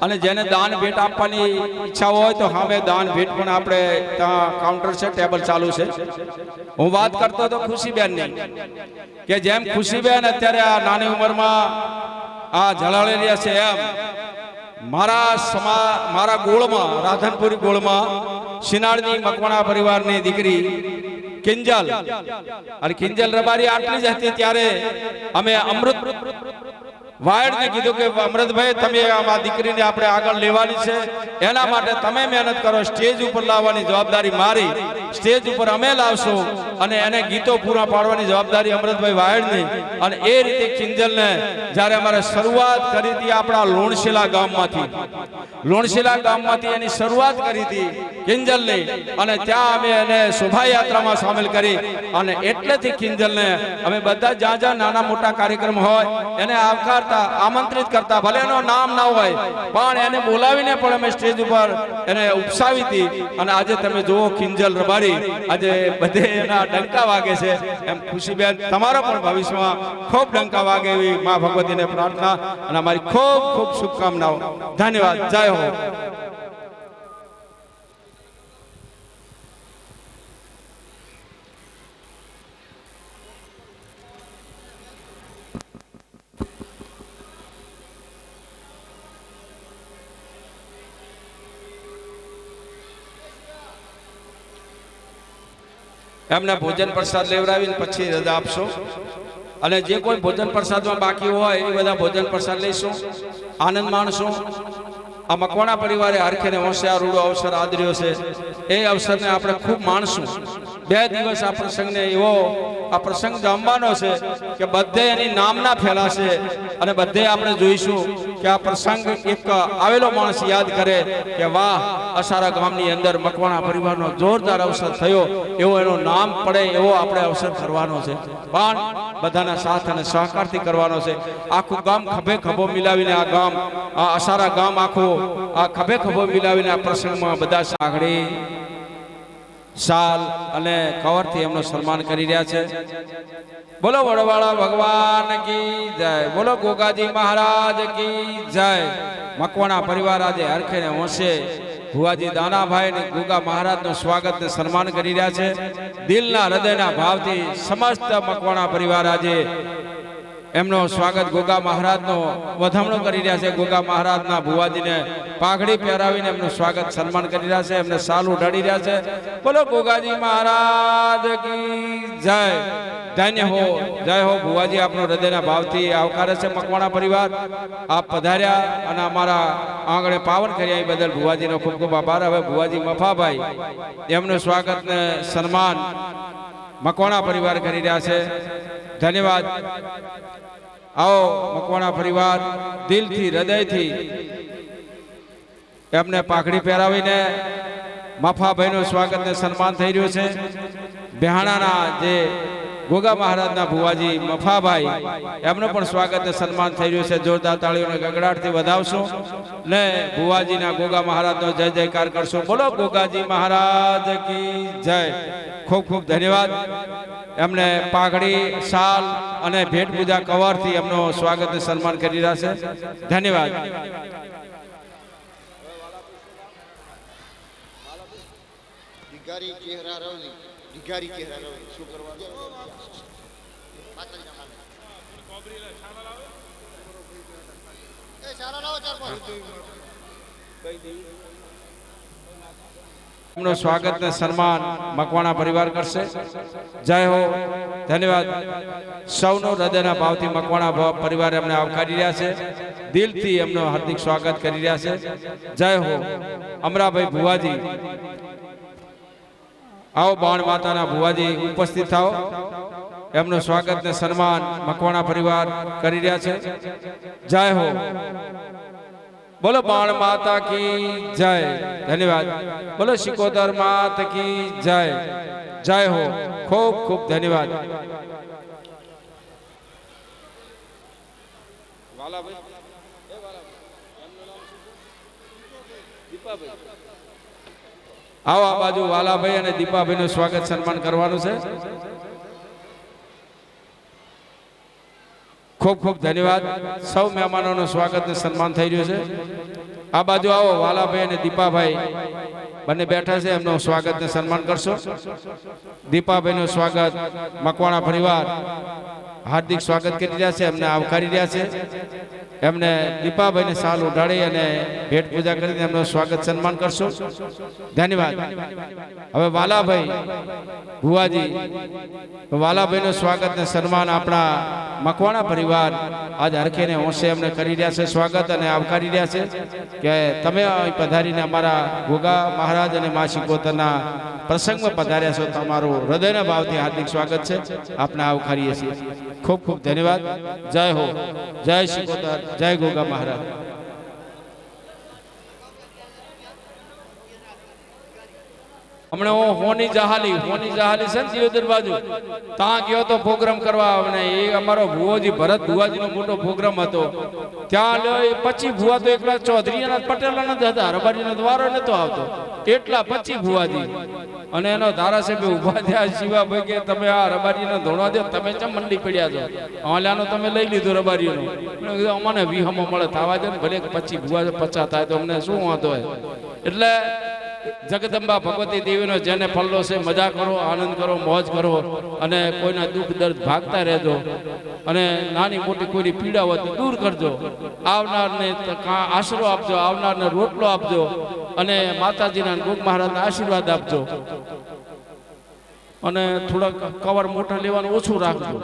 અને જેને દાન ભેટ આપવાની ઈચ્છા હોય તો સામે દાન ભેટ પણ આપણે ત્યાં કાઉન્ટર છે, ટેબલ ચાલુ છે. હું વાત કરતો હતો ખુશીબેનની કે જેમ ખુશીબેન અત્યારે આ નાની ઉંમરમાં આ ઝળાળી રહ્યા છે, એમ મારા ગોળમાં રાધનપુરી ગોળમાં શિનાળની મકવાણા પરિવારની દીકરી કિંજલ અને કિંજલ રબારી આટલી જ હતી ત્યારે અમે અમૃત વાયડને કીધું કે અમૃતભાઈ તમે આ દીકરીને આપણે આગળ લેવાની છે એના માટે તમે મહેનત કરો સ્ટેજ ઉપર લાવવાની જવાબદારી મારી સ્ટેજ ઉપર અમે લાવશું અને એને ગીતો પૂરા પાડવાની જવાબદારી અમૃતભાઈ વાયડની અને એ રીતે કિંજલને જ્યારે અમારે શરૂઆત કરી હતી આપણા લોણશીલા ગામમાંથી એની શરૂઆત કરી હતી કિંજલની અને ત્યાં અમે એને શોભાયાત્રામાં સામેલ કરી અને એટલેથી કિંજલને અમે બધા જ્યાં જ્યાં નાના મોટા કાર્યક્રમ હોય એને આવકારતા આમંત્રિત કરતા ભલે એનું નામ ના હોય પણ એને બોલાવીને પણ અમે સ્ટેજ ઉપર એને ઉપસાવી હતી અને આજે તમે જુઓ કિંજલ રબારી આજે બધે એના ડંકા વાગે છે એમ ખુશીબેન તમારો પણ ભવિષ્યમાં ખૂબ ડંકા વાગે એવી મા ભગવતીને પ્રાર્થના અને અમારી ખૂબ ખૂબ શુભકામનાઓ ધન્યવાદ જય હો એમને ભોજન પ્રસાદ લેવડાવીને પછી રજા આપશો અને જે કોઈ ભોજન પ્રસાદમાં બાકી હોય એ બધા ભોજન પ્રસાદ લઈશું આનંદ માણશું આ મકવાણા પરિવારે હરખેને હોંશે આ રૂડો અવસર આદર્યો છે એ અવસરને આપણે ખૂબ માણશું 2 દિવસ આ પ્રસંગને એવો આ પ્રસંગ જમવાનો છે કે બધે એની નામના ફેલાશે અને બધે આપણે જોઈશું કે આ પ્રસંગ એક આવેલો માણસ યાદ કરે કે વાહ અસારા ગામની અંદર મકવાણા પરિવારનો જોરદાર અવસર થયો એવો એનું નામ પડે એવો આપણે અવસર કરવાનો છે પણ બધાના સાથ અને સહકારથી કરવાનો છે આખું ગામ ખભે ખભો મિલાવીને આ ગામ આ અસારા ગામ આખું આ ખભે ખભો મિલાવીને આ પ્રસંગમાં બધા સાંગડી શાલ અને કવરથી એમનું સન્માન કરી રહ્યા છે બોલો વડવાળા ભગવાન કી જય બોલો ગોગાજી મહારાજ કી જય મકવાણા પરિવાર આજે હરખેને હોંશે ભુવાજી દાનાભાઈ ને ગોગા મહારાજનું સ્વાગત ને સન્માન કરી રહ્યા છે દિલના હૃદયના ભાવથી સમસ્ત મકવાણા પરિવાર આજે એમનો સ્વાગત ગોગા મહારાજનો વધામણો કરી રહ્યા છે ગોગા મહારાજના ભુવાજીને પાઘડી પહેરાવીને એમનું સ્વાગત સન્માન કરી રહ્યા છે એમને સાલ ઉડાડી રહ્યા છે બોલો ગોગાજી મહારાજ કી જય ધન્ય હો જય હો ભુવાજી આપનો હૃદયના ભાવથી આવકારે છે મકવાણા પરિવાર આપ પધાર્યા અને અમારા આંગણે પાવન કર્યા એ બદલ ભુવાજીનો ખૂબ ખૂબ આભાર હવે ભુવાજી મફાભાઈ એમનું સ્વાગત ને સન્માન મકવાણા પરિવાર કરી રહ્યા છે ધન્યવાદ આવો મકવાણા પરિવાર દિલથી હૃદયથી એમને પાઘડી પહેરાવીને મફાભાઈનું સ્વાગત ને સન્માન થઈ રહ્યું છે બિહાણાના જે ગોગા મહારાજના ભુવાજી મફાભાઈ એમનું પણ સ્વાગત ને સન્માન થઈ રહ્યું છે જોરદાર તાળીઓને ગગડાટથી વધાવશું ને ભુવાજીના ગોગા મહારાજનો જય જયકાર કરશું બોલો ગોગાજી મહારાજ કી જય ખૂબ ખૂબ ધન્યવાદ એમને પાઘડી શાલ અને ભેટ પૂજા કવરથી એમનો સ્વાગત ને સન્માન કરી રહ્યા છે ધન્યવાદ દિગારી ચહેરા રવની દિગારી ચહેરા રવની શું કરવાનું એ સારા લાવો ચાર પાંચ એમનું સ્વાગત ને સન્માન મકવાણા પરિવાર કરશે જય હો ધન્યવાદ સૌનો હૃદયના ભાવથી મકવાણા પરિવાર એમને આવકારી રહ્યા છે દિલથી એમનું હાર્દિક સ્વાગત કરી રહ્યા છે જય હો અમરાભાઈ ભુવાજી આવો બાણ માતાના ભુવાજી ઉપસ્થિત થાઓ એમનું સ્વાગત ને સન્માન મકવાણા પરિવાર કરી રહ્યા છે જય હો બોલો બાણ માતા કી જય ધન્યવાદ બોલો શિકોદર માત કી જય જય હો ખૂબ ખૂબ ધન્યવાદ આવો આ બાજુ વાલાભાઈ અને દીપાભાઈ નું સ્વાગત સન્માન કરવાનું છે ખૂબ ખૂબ ધન્યવાદ સૌ મહેમાનોનું સ્વાગત ને સન્માન થઈ રહ્યું છે આ બાજુ આવો વાલાભાઈ અને દીપાભાઈ બંને બેઠા છે એમનું સ્વાગત ને સન્માન કરશો દીપાભાઈનું સ્વાગત મકવાણા પરિવાર હાર્દિક સ્વાગત કરી રહ્યા છે એમને આવકારી રહ્યા છે એમને દીપાભાઈને સાલ ઉઢાડી અને ભેટ પૂજા કરીને એમનું સ્વાગત સન્માન કરશું. ધન્યવાદ. હવે વાલાભાઈ ભુવાજી, વાલાભાઈનું સ્વાગત ને સન્માન આપણા મકવાણા પરિવાર આજ હરખેને હોંશે એમને કરી રહ્યા છે સ્વાગત અને આવકારી રહ્યા છે કે તમે અહીં પધારીને અમારા ગોગા મહારાજ અને મા શિકોતરના પ્રસંગમાં પધાર્યા છો. તમારું હૃદયના ભાવથી હાર્દિક સ્વાગત છે. આપને આવકારીએ છીએ. ખૂબ ખૂબ ધન્યવાદ. જય હો, જય શિકોતર, જય ગોગા મહારાજ. હમણાં હું હોની જહાલી છે ને દિયોદર બાજુ ત્યાં ગયો તો પ્રોગ્રામ કરવા. અને એ અમારો ભુવોજી ભરત ભુવાજીનો મોટો પ્રોગ્રામ હતો. ત્યાં 25 ભુવા તો એકલા ચૌધરી પટેલ હતા, રબારીનો દ્વારો નતો આવતો, એટલા 25 ભુવાજી. અને એનો ધારાસભ્ય ઉભા થયા શિવાભાઈ કે તમે આ રબારીને ધોણવા દો, તમે ચમ મંડી પડ્યા છો, ઓલાનો તમે લઈ લીધો રબારીનો. અમને વિહમો મળે થવા દે ને, ભલે 25 ભુવા 50 થાય તો અમને શું વાંધો હોય. એટલે જગદંબા ભગવતી દેવીનો જેને ફલ્લો છે મજા કરો, આનંદ કરો, મોજ કરો અને કોઈના દુઃખ દર્દ ભાગતા રહેજો અને નાની મોટી કોઈની પીડા હોય તો દૂર કરજો. આવનારને આશરો આપજો, આવનારને રોટલો આપજો અને માતાજીના ગોગ મહારાજના આશીર્વાદ આપજો. અને થોડાક કવર મોટા લેવાનું ઓછું રાખજો.